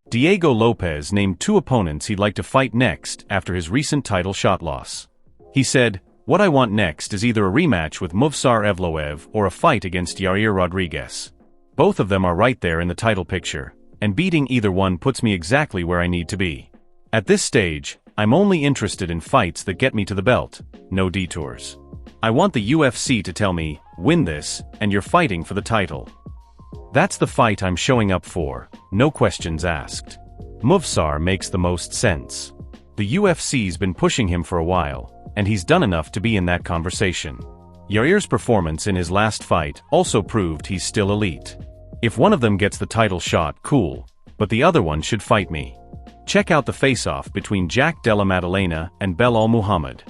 Diego Lopes named 2 opponents he'd like to fight next after his recent title shot loss. He said, "What I want next is either a rematch with Movsar Evloev or a fight against Yair Rodriguez. Both of them are right there in the title picture, and beating either one puts me exactly where I need to be. At this stage, I'm only interested in fights that get me to the belt, no detours. I want the UFC to tell me, win this, and you're fighting for the title. That's the fight I'm showing up for, no questions asked." Movsar makes the most sense. The UFC's been pushing him for a while, and he's done enough to be in that conversation. Yair's performance in his last fight also proved he's still elite. If one of them gets the title shot, cool, but the other one should fight me. Check out the face-off between Jack Della Maddalena and Belal Muhammad.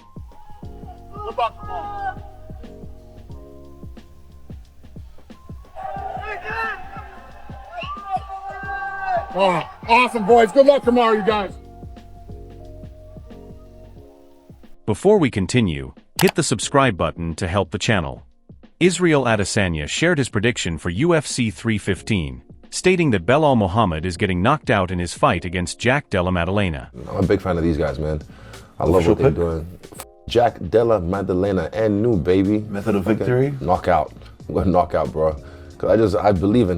Oh, awesome, boys. Good luck tomorrow, you guys. Before we continue, hit the subscribe button to help the channel. Israel Adesanya shared his prediction for UFC 315, stating that Belal Muhammad is getting knocked out in his fight against Jack Della Maddalena. I'm a big fan of these guys, man. I love what they're doing. Jack Della Maddalena and new, baby. Method of victory? Knockout. I'm going to knock out, bro. Because I believe in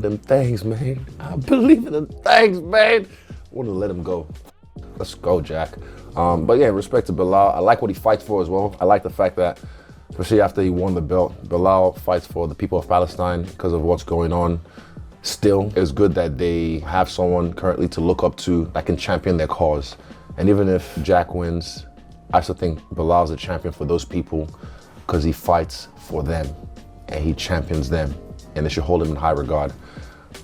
them things, man. I believe in them things, man. I want to let him go. Let's go, Jack. But yeah, respect to Belal. I like what he fights for as well. I like the fact that, especially after he won the belt, Belal fights for the people of Palestine because of what's going on. Still, it's good that they have someone currently to look up to that can champion their cause. And even if Jack wins, I still think Belal's a champion for those people because he fights for them and he champions them, and they should hold him in high regard.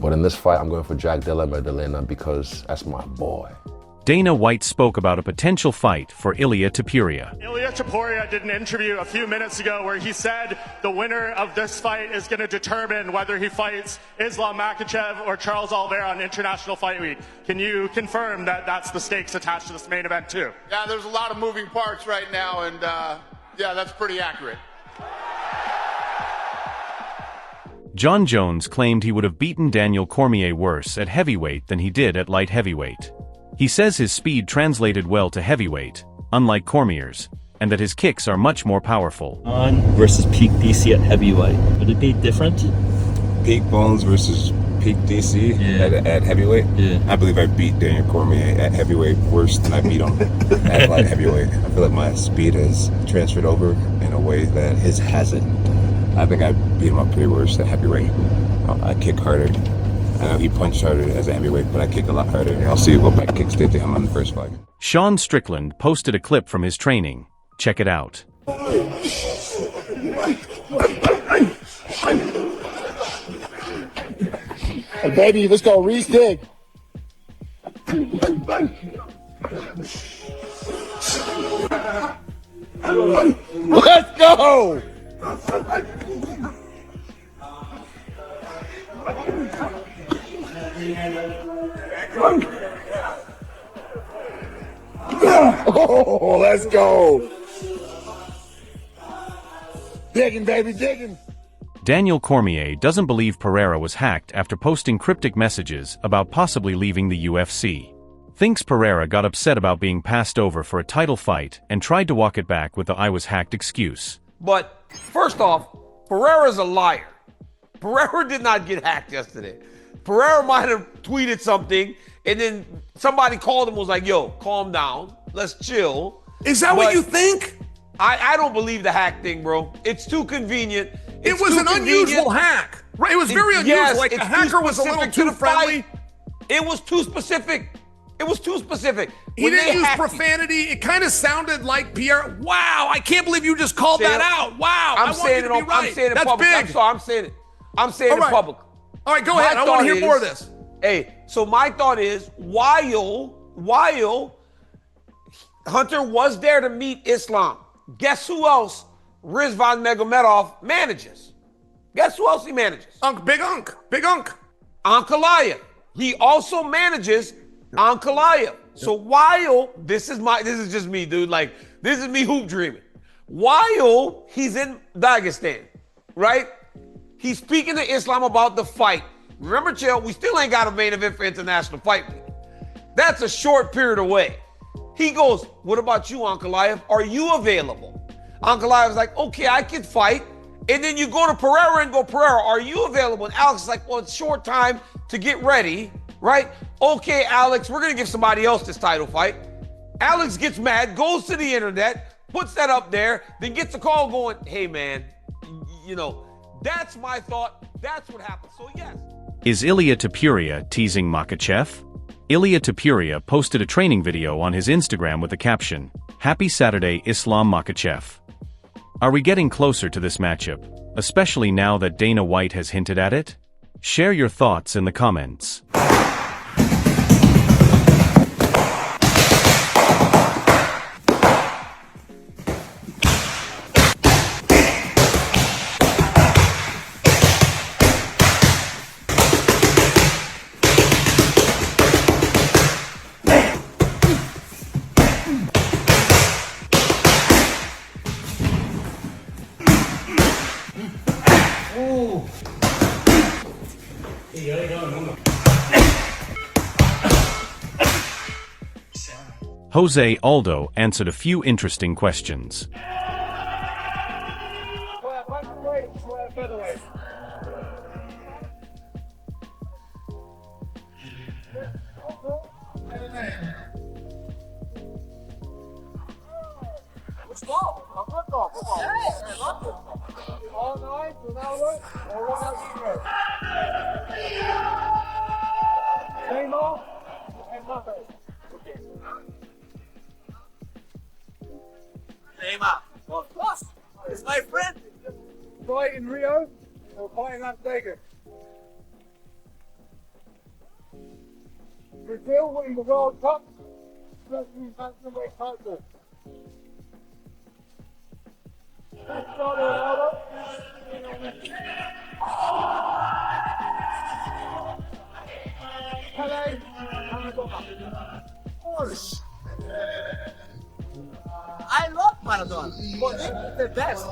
But in this fight, I'm going for Jack Della Maddalena because that's my boy. Dana White spoke about a potential fight for Ilia Topuria. Ilia Topuria did an interview a few minutes ago where he said the winner of this fight is going to determine whether he fights Islam Makhachev or Charles Oliveira on International Fight Week. Can you confirm that that's the stakes attached to this main event too? Yeah, there's a lot of moving parts right now, and yeah, that's pretty accurate. John Jones claimed he would have beaten Daniel Cormier worse at heavyweight than he did at light heavyweight. He says his speed translated well to heavyweight, unlike Cormier's, and that his kicks are much more powerful. On versus peak DC at heavyweight, would it be different? Peak Bones versus peak DC at heavyweight? Yeah. I believe I beat Daniel Cormier at heavyweight worse than I beat him at light heavyweight. I feel like my speed has transferred over in a way that his hasn't. I think I beat him up pretty worse at heavyweight. I kick harder. I know he punched harder as a heavyweight, but I kick a lot harder. I'll see what my kicks did to him on the first fight. Sean Strickland posted a clip from his training. Check it out. Hey, baby, let's go. Reese dig. Let's go! Oh, let's go. Digging, baby, digging. Daniel Cormier doesn't believe Pereira was hacked after posting cryptic messages about possibly leaving the UFC. Thinks Pereira got upset about being passed over for a title fight and tried to walk it back with the "I was hacked" excuse. But first off, Pereira's a liar. Pereira did not get hacked yesterday. Pereira might have tweeted something, and then somebody called him and was like, yo, calm down. Let's chill. Is that what you think? I don't believe the hack thing, bro. It's too convenient. It was an unusual hack. Right? It was very unusual. Yes, like the hacker was a little too friendly. It was too specific. It was too specific. He didn't use profanity. It kind of sounded like Pierre. Wow, I can't believe you just called that out. Wow, I'm saying it. I'm saying it That's public. big. I'm sorry. I'm saying it. I'm saying it public. All right, go ahead. I want to hear more of this. Hey, so my thought is, while Hunter was there to meet Islam, guess who else Rizvan Magomedov manages? Guess who else he manages? Big Unk. Ankalaev. He also manages Ankalaev. So while this is just me, dude. Like, this is me hoop dreaming. While he's in Dagestan, right? He's speaking to Islam about the fight. Remember, Chill, we still ain't got a main event for International Fight Week. That's a short period away. He goes, what about you, Ankalaev? Are you available? Ankalaev's like, okay, I can fight. And then you go to Pereira and go, Pereira, are you available? And Alex is like, well, it's short time to get ready, right? Okay, Alex, we're going to give somebody else this title fight. Alex gets mad, goes to the internet, puts that up there, then gets a call going, hey, man, you know, that's my thought. That's what happened. So, yes. Is Ilia Topuria teasing Makhachev? Ilia Topuria posted a training video on his Instagram with the caption, Happy Saturday, Islam Makhachev. Are we getting closer to this matchup, especially now that Dana White has hinted at it? Share your thoughts in the comments. Jose Aldo answered a few interesting questions. Is my friend fight in Rio or fight in Las Vegas? Brazil winning the World Cup versus Bantamweight title. I love Maradona, but he's the best.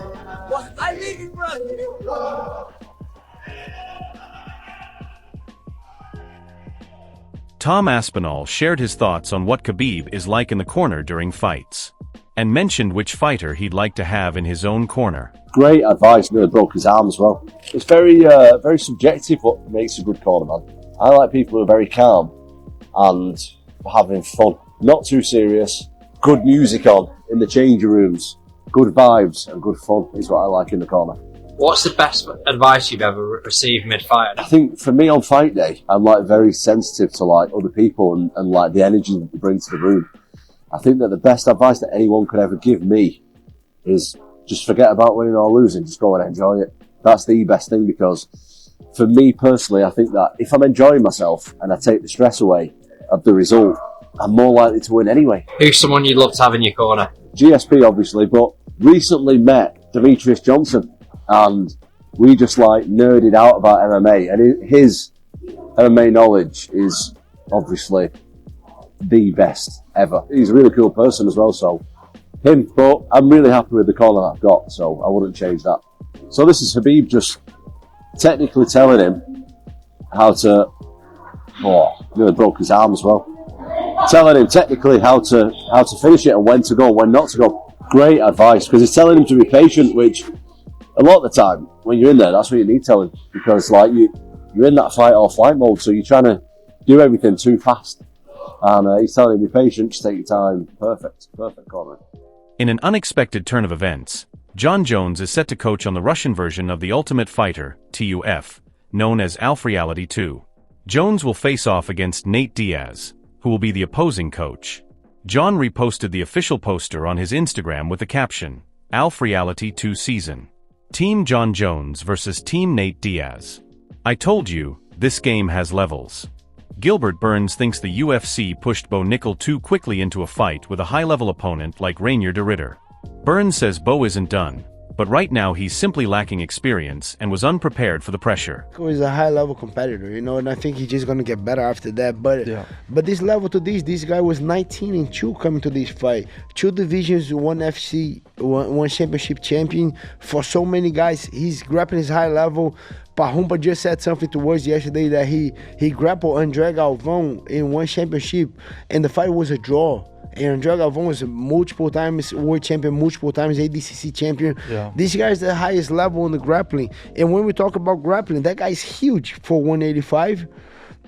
But I live in Brazil. Tom Aspinall shared his thoughts on what Khabib is like in the corner during fights, and mentioned which fighter he'd like to have in his own corner. Great advice, nearly broke his arm as well. It's very subjective what makes a good corner man. I like people who are very calm and having fun, not too serious, good music on in the changing rooms, good vibes and good fun is what I like in the corner. What's the best advice you've ever received mid-fight? I think for me on fight day, I'm like very sensitive to like other people and like the energy that they bring to the room. I think that the best advice that anyone could ever give me is just forget about winning or losing, just go and enjoy it. That's the best thing, because for me personally, I think that if I'm enjoying myself and I take the stress away of the result, I'm more likely to win anyway. Who's someone you'd love to have in your corner? GSP obviously, but recently met Demetrius Johnson and we just like nerded out about MMA, and his MMA knowledge is obviously the best ever. He's a really cool person as well, so him, but I'm really happy with the corner that I've got, so I wouldn't change that. So this is Khabib just technically telling him how to, nearly broke his arm as well. Telling him technically how to finish it and when to go and when not to go. Great advice, because he's telling him to be patient, which a lot of the time when you're in there, that's what you need telling, because like you're in that fight or flight mode, so you're trying to do everything too fast. And he's telling him be patient, just take your time. Perfect corner. In an unexpected turn of events, Jon Jones is set to coach on the Russian version of The Ultimate Fighter, TUF, known as ALF Reality 2. Jones will face off against Nate Diaz, who will be the opposing coach. Jon reposted the official poster on his Instagram with the caption, ALF Reality 2 Season. Team Jon Jones versus Team Nate Diaz. I told you, this game has levels. Gilbert Burns thinks the UFC pushed Bo Nickal too quickly into a fight with a high-level opponent like Rainier de Ridder. Burns says Bo isn't done, but right now he's simply lacking experience and was unprepared for the pressure. He's a high-level competitor, you know, and I think he's just going to get better after that. But this level to this guy was 19-2 coming to this fight. 2 divisions, 1 FC, one championship champion. For so many guys, he's grappling his high level, Pahumpa just said something to us yesterday that he grappled Andre Galvão in one championship, and the fight was a draw. And Andre Galvão was multiple times world champion, multiple times ADCC champion. Yeah. This guy's the highest level in the grappling. And when we talk about grappling, that guy's huge for 185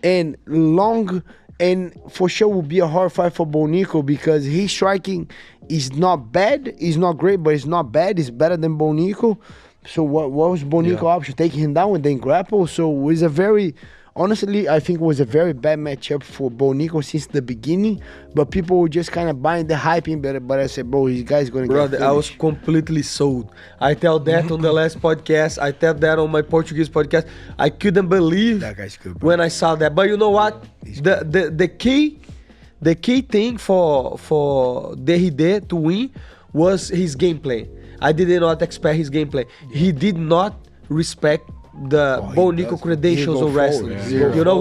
and long. And for sure will be a hard fight for Bonico because his striking is not bad. It's not great, but it's not bad. It's better than Bonico. So what was Bonico's option? Taking him down and then grapple. So it was a very, honestly, I think it was a very bad matchup for Bonico since the beginning. But people were just kind of buying the hyping, but I said, bro, this guy's going to get finished. I was completely sold. I tell that on the last podcast. I tell that on my Portuguese podcast. I couldn't believe that guy's good, bro. When I saw that. But you know what? The key thing for Derrida to win was his gameplay. I did not expect his gameplay. He did not respect the Bonico credentials of wrestling.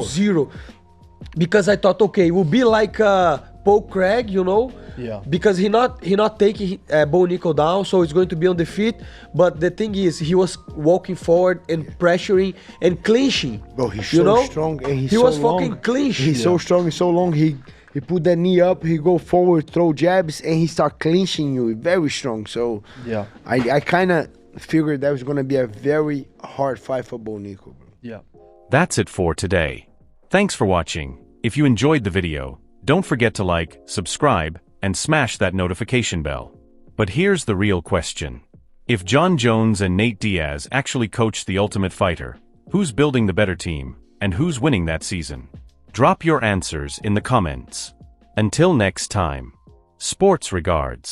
Zero. Because I thought, okay, it would be like Paul Craig, because he not taking Bonico down, so it's going to be on the feet. But the thing is, he was walking forward and pressuring and clinching. Bro, he's so strong and he's he so was long. fucking clinching. He's so strong and so long. He put that knee up, he go forward, throw jabs, and he start clinching you. Very strong. So yeah, I kind of figured that was going to be a very hard fight for Bonico, bro. Yeah. That's it for today. Thanks for watching. If you enjoyed the video, don't forget to like, subscribe, and smash that notification bell. But here's the real question. If John Jones and Nate Diaz actually coach The Ultimate Fighter, who's building the better team, and who's winning that season? Drop your answers in the comments. Until next time, sports regards.